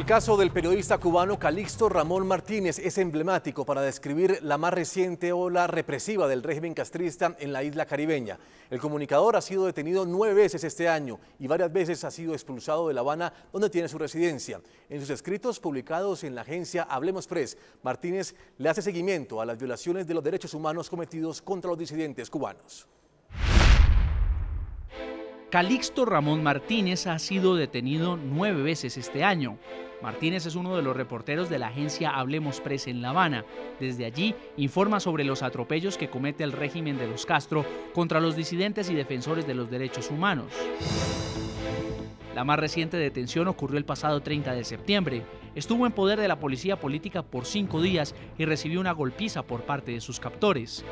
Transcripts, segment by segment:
caso del periodista cubano Calixto Ramón Martínez es emblemático para describir la más reciente ola represiva del régimen castrista en la isla caribeña. El comunicador ha sido detenido 9 veces este año y varias veces ha sido expulsado de La Habana, donde tiene su residencia. En sus escritos publicados en la agencia Hablemos Press, Martínez le hace seguimiento a las violaciones de los derechos humanos cometidos contra los disidentes cubanos. Calixto Ramón Martínez ha sido detenido 9 veces este año. Martínez es uno de los reporteros de la agencia Hablemos Press en La Habana. Desde allí informa sobre los atropellos que comete el régimen de los Castro contra los disidentes y defensores de los derechos humanos. La más reciente detención ocurrió el pasado 30 de septiembre. Estuvo en poder de la policía política por 5 días y recibió una golpiza por parte de sus captores.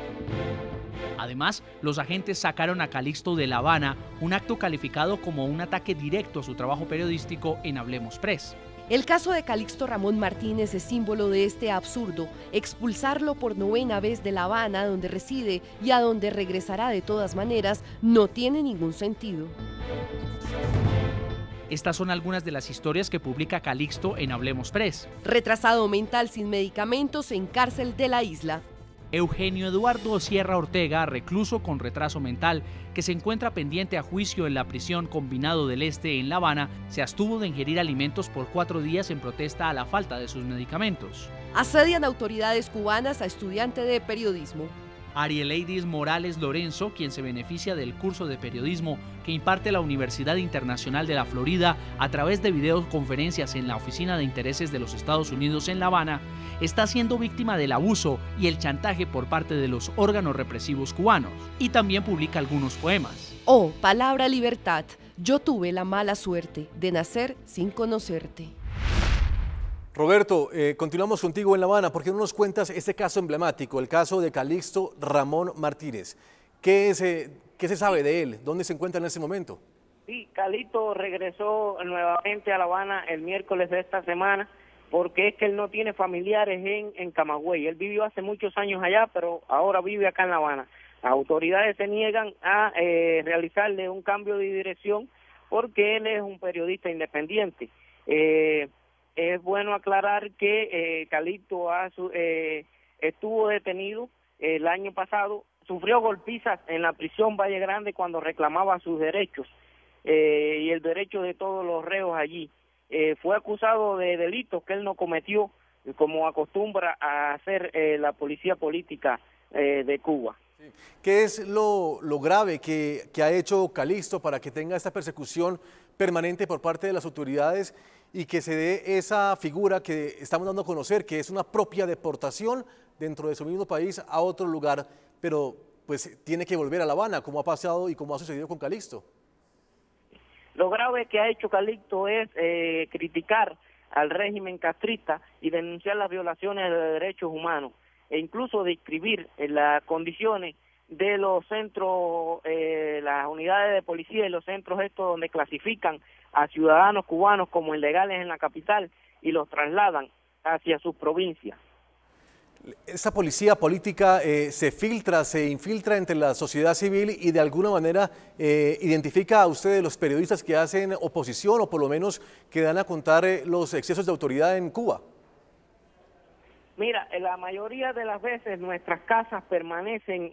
Además, los agentes sacaron a Calixto de La Habana, un acto calificado como un ataque directo a su trabajo periodístico en Hablemos Press. El caso de Calixto Ramón Martínez es símbolo de este absurdo. Expulsarlo por 9ª vez de La Habana, donde reside y a donde regresará de todas maneras, no tiene ningún sentido. Estas son algunas de las historias que publica Calixto en Hablemos Press. Retrasado mental sin medicamentos en cárcel de la isla. Eugenio Eduardo Sierra Ortega, recluso con retraso mental, que se encuentra pendiente a juicio en la prisión Combinado del Este en La Habana, se abstuvo de ingerir alimentos por 4 días en protesta a la falta de sus medicamentos. Asedian autoridades cubanas a estudiante de periodismo. Arieleides Morales Lorenzo, quien se beneficia del curso de periodismo que imparte la Universidad Internacional de la Florida a través de videoconferencias en la Oficina de Intereses de los Estados Unidos en La Habana, está siendo víctima del abuso y el chantaje por parte de los órganos represivos cubanos, y también publica algunos poemas. Oh, palabra libertad, yo tuve la mala suerte de nacer sin conocerte. Roberto, continuamos contigo en La Habana. ¿Por qué no nos cuentas este caso emblemático, el caso de Calixto Ramón Martínez? ¿Qué se sabe de él? ¿Dónde se encuentra en ese momento? Sí, Calixto regresó nuevamente a La Habana el miércoles de esta semana porque es que él no tiene familiares en Camagüey. Él vivió hace muchos años allá, pero ahora vive acá en La Habana. Las autoridades se niegan a realizarle un cambio de dirección porque él es un periodista independiente. Es bueno aclarar que Calixto estuvo detenido el año pasado, sufrió golpizas en la prisión Valle Grande cuando reclamaba sus derechos y el derecho de todos los reos allí. Fue acusado de delitos que él no cometió, como acostumbra a hacer la policía política de Cuba. ¿Qué es lo grave que ha hecho Calixto para que tenga esta persecución permanente por parte de las autoridades y que se dé esa figura que estamos dando a conocer, que es una propia deportación dentro de su mismo país a otro lugar, pero pues tiene que volver a La Habana, como ha pasado y como ha sucedido con Calixto? Lo grave que ha hecho Calixto es criticar al régimen castrista y denunciar las violaciones de derechos humanos e incluso describir las condiciones de los centros, las unidades de policía y los centros estos donde clasifican a ciudadanos cubanos como ilegales en la capital y los trasladan hacia sus provincias. Esa policía política se infiltra entre la sociedad civil y de alguna manera identifica a ustedes los periodistas que hacen oposición o por lo menos que dan a contar los excesos de autoridad en Cuba. Mira, la mayoría de las veces nuestras casas permanecen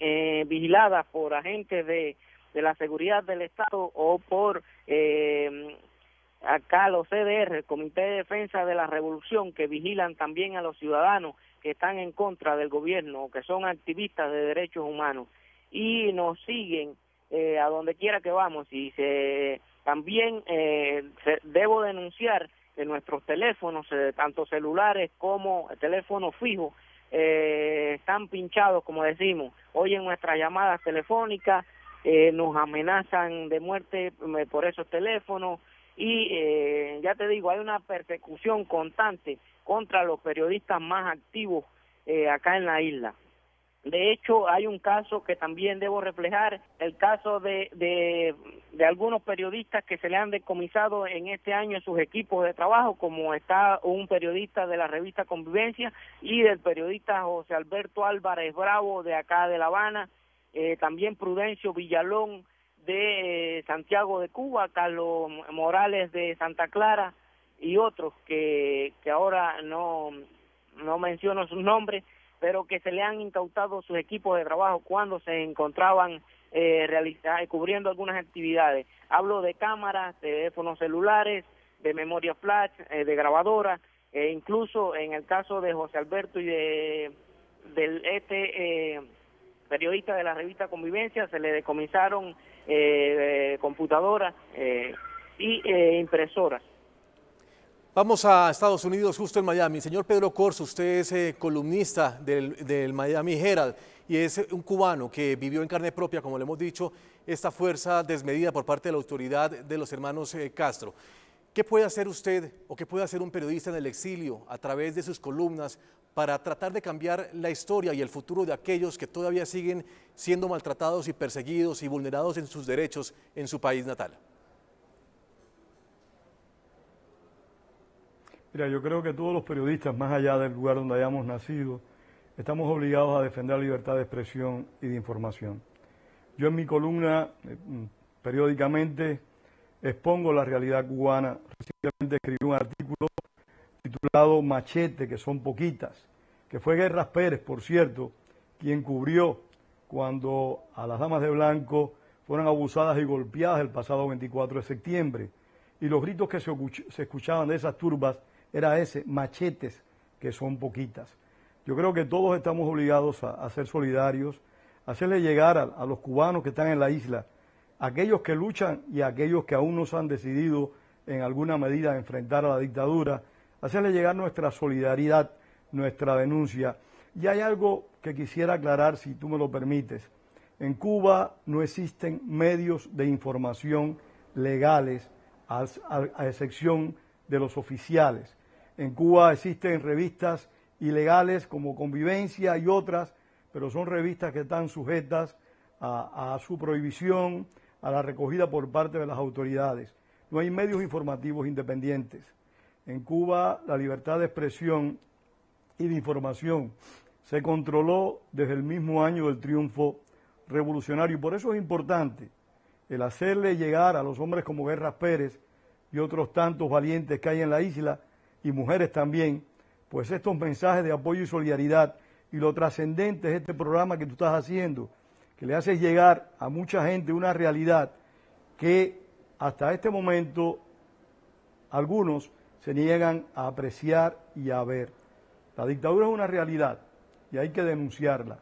vigiladas por agentes de la seguridad del Estado o por acá los CDR, el Comité de Defensa de la Revolución, que vigilan también a los ciudadanos que están en contra del gobierno o que son activistas de derechos humanos y nos siguen a donde quiera que vamos. Y también debo denunciar de nuestros teléfonos, tanto celulares como teléfonos fijos, están pinchados, como decimos. Oyen nuestras llamadas telefónicas, nos amenazan de muerte por esos teléfonos y ya te digo, hay una persecución constante contra los periodistas más activos acá en la isla. De hecho, hay un caso que también debo reflejar, el caso de algunos periodistas que se le han decomisado en este año sus equipos de trabajo, como está un periodista de la revista Convivencia y del periodista José Alberto Álvarez Bravo de acá de La Habana, también Prudencio Villalón de Santiago de Cuba, Carlos Morales de Santa Clara, y otros que ahora no menciono sus nombres, pero que se le han incautado sus equipos de trabajo cuando se encontraban cubriendo algunas actividades. Hablo de cámaras, teléfonos celulares, de memoria flash, de grabadoras, incluso en el caso de José Alberto y del periodista de la revista Convivencia, se le decomisaron computadoras y impresoras. Vamos a Estados Unidos, justo en Miami. Señor Pedro Corzo, usted es columnista del Miami Herald y es un cubano que vivió en carne propia, como le hemos dicho, esta fuerza desmedida por parte de la autoridad de los hermanos Castro. ¿Qué puede hacer usted o qué puede hacer un periodista en el exilio a través de sus columnas para tratar de cambiar la historia y el futuro de aquellos que todavía siguen siendo maltratados y perseguidos y vulnerados en sus derechos en su país natal? Mira, yo creo que todos los periodistas, más allá del lugar donde hayamos nacido, estamos obligados a defender la libertad de expresión y de información. Yo en mi columna, periódicamente, expongo la realidad cubana. Recientemente escribí un artículo titulado Machete, que son poquitas, que fue Guerras Pérez, por cierto, quien cubrió cuando a las damas de blanco fueron abusadas y golpeadas el pasado 24 de septiembre. Y los gritos que se escuchaban de esas turbas era ese, machetes, que son poquitas. Yo creo que todos estamos obligados a ser solidarios, a hacerle llegar a los cubanos que están en la isla, aquellos que luchan y aquellos que aún no se han decidido en alguna medida a enfrentar a la dictadura, hacerle llegar nuestra solidaridad, nuestra denuncia. Y hay algo que quisiera aclarar, si tú me lo permites. En Cuba no existen medios de información legales, a excepción de los oficiales. En Cuba existen revistas ilegales como Convivencia y otras, pero son revistas que están sujetas a su prohibición, a la recogida por parte de las autoridades. No hay medios informativos independientes. En Cuba la libertad de expresión y de información se controló desde el mismo año del triunfo revolucionario. Y por eso es importante el hacerle llegar a los hombres como Guerras Pérez y otros tantos valientes que hay en la isla, y mujeres también, pues estos mensajes de apoyo y solidaridad, y lo trascendente es este programa que tú estás haciendo, que le haces llegar a mucha gente una realidad que hasta este momento algunos se niegan a apreciar y a ver. La dictadura es una realidad y hay que denunciarla.